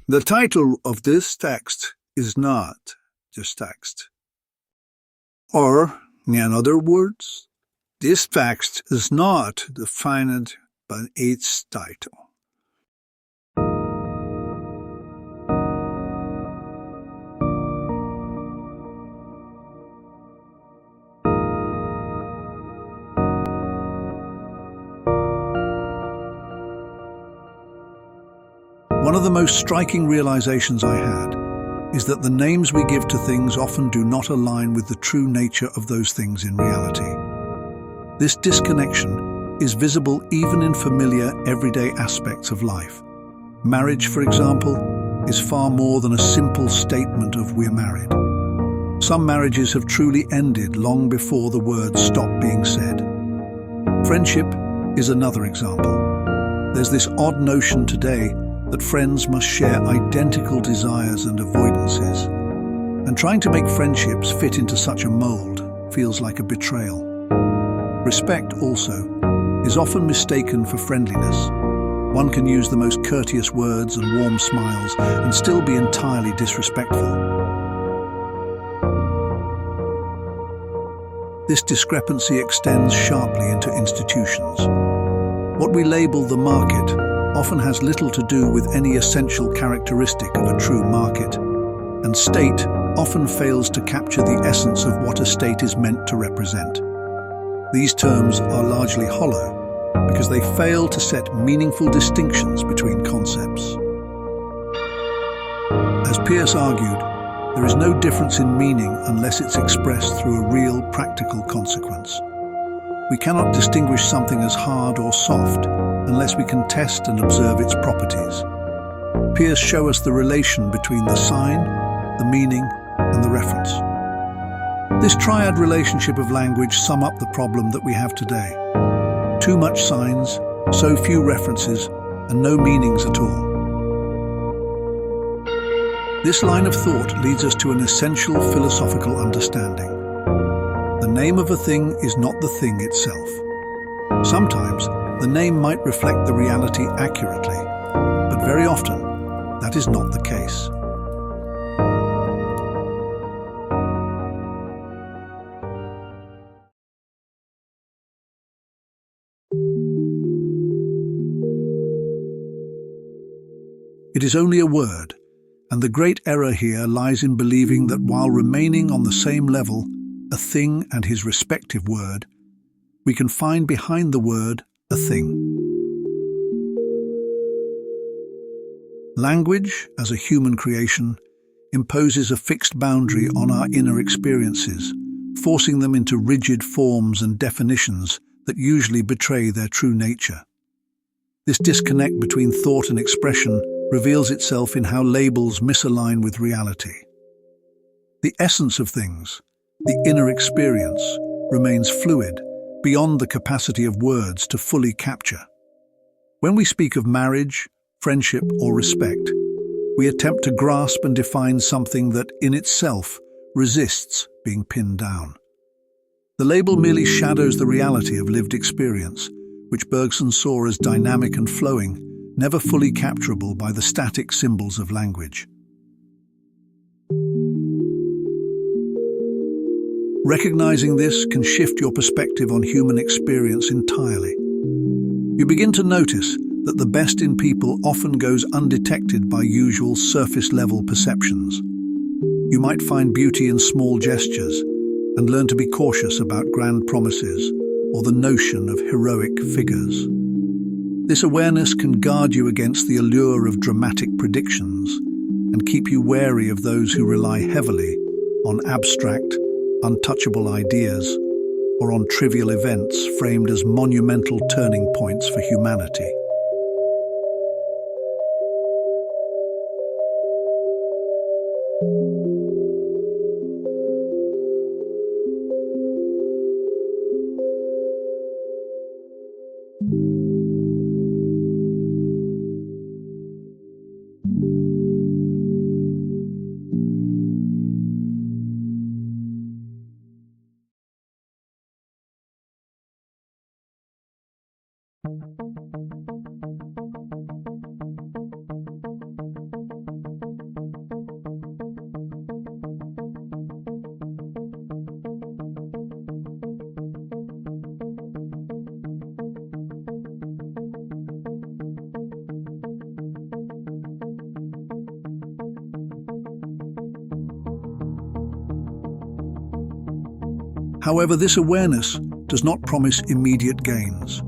The title of this text is not just text. Or, in other words, this text is not defined by its title. One of the most striking realizations I had is that the names we give to things often do not align with the true nature of those things in reality. This disconnection is visible even in familiar, everyday aspects of life. Marriage, for example, is far more than a simple statement of "we're married." Some marriages have truly ended long before the words stop being said. Friendship is another example. There's this odd notion today that friends must share identical desires and avoidances, and trying to make friendships fit into such a mold feels like a betrayal. Respect, also, is often mistaken for friendliness. One can use the most courteous words and warm smiles and still be entirely disrespectful. This discrepancy extends sharply into institutions. What we label the market often has little to do with any essential characteristic of a true market, and state often fails to capture the essence of what a state is meant to represent. These terms are largely hollow because they fail to set meaningful distinctions between concepts. As Peirce argued, there is no difference in meaning unless it's expressed through a real, practical consequence. We cannot distinguish something as hard or soft unless we can test and observe its properties. Peirce shows us the relation between the sign, the meaning, and the reference. This triad relationship of language sums up the problem that we have today. Too much signs, so few references, and no meanings at all. This line of thought leads us to an essential philosophical understanding. The name of a thing is not the thing itself. Sometimes, the name might reflect the reality accurately, but very often, that is not the case. It is only a word, and the great error here lies in believing that while remaining on the same level, a thing and his respective word, we can find behind the word a thing. Language, as a human creation, imposes a fixed boundary on our inner experiences, forcing them into rigid forms and definitions that usually betray their true nature. This disconnect between thought and expression reveals itself in how labels misalign with reality. The essence of things, the inner experience, remains fluid, beyond the capacity of words to fully capture. When we speak of marriage, friendship, or respect, we attempt to grasp and define something that, in itself, resists being pinned down. The label merely shadows the reality of lived experience, which Bergson saw as dynamic and flowing, never fully capturable by the static symbols of language. Recognizing this can shift your perspective on human experience entirely. You begin to notice that the best in people often goes undetected by usual surface-level perceptions. You might find beauty in small gestures and learn to be cautious about grand promises or the notion of heroic figures. This awareness can guard you against the allure of dramatic predictions and keep you wary of those who rely heavily on abstract, untouchable ideas, or on trivial events framed as monumental turning points for humanity. However, this awareness does not promise immediate gains.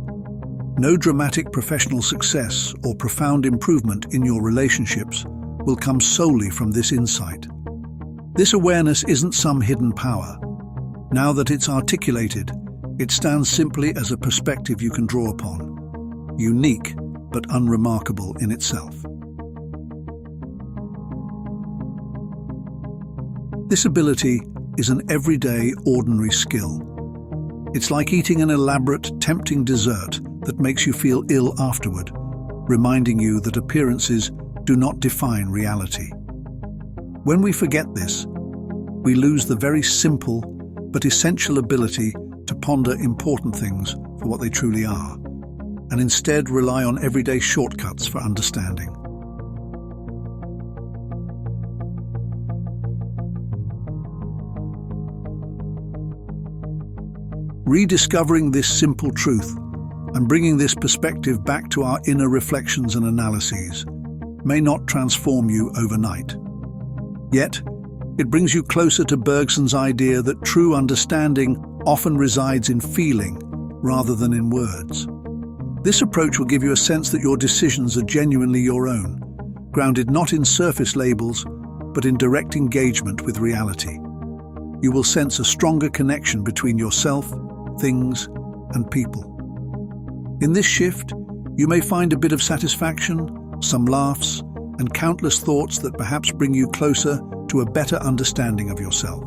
No dramatic professional success or profound improvement in your relationships will come solely from this insight. This awareness isn't some hidden power. Now that it's articulated, it stands simply as a perspective you can draw upon, unique but unremarkable in itself. This ability is an everyday, ordinary skill. It's like eating an elaborate, tempting dessert that makes you feel ill afterward, reminding you that appearances do not define reality. When we forget this, we lose the very simple but essential ability to ponder important things for what they truly are, and instead rely on everyday shortcuts for understanding. Rediscovering this simple truth and bringing this perspective back to our inner reflections and analyses may not transform you overnight. Yet, it brings you closer to Bergson's idea that true understanding often resides in feeling rather than in words. This approach will give you a sense that your decisions are genuinely your own, grounded not in surface labels, but in direct engagement with reality. You will sense a stronger connection between yourself, things, and people. In this shift, you may find a bit of satisfaction, some laughs, and countless thoughts that perhaps bring you closer to a better understanding of yourself.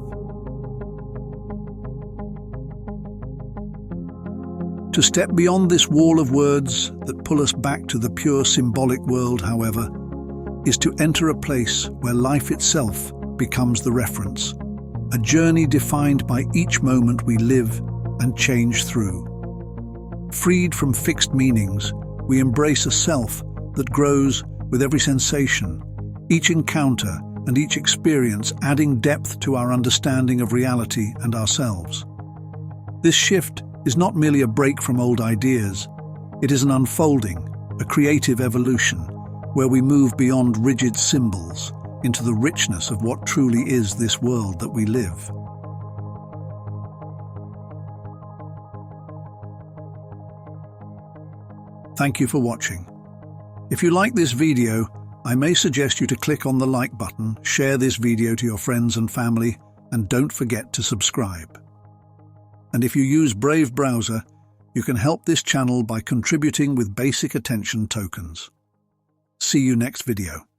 To step beyond this wall of words that pull us back to the pure symbolic world, however, is to enter a place where life itself becomes the reference, a journey defined by each moment we live and change through. Freed from fixed meanings, we embrace a self that grows with every sensation, each encounter and each experience adding depth to our understanding of reality and ourselves. This shift is not merely a break from old ideas, it is an unfolding, a creative evolution, where we move beyond rigid symbols into the richness of what truly is this world that we live. Thank you for watching. If you like this video, I may suggest you to click on the like button, share this video to your friends and family, and don't forget to subscribe. And if you use Brave Browser, you can help this channel by contributing with basic attention tokens. See you next video.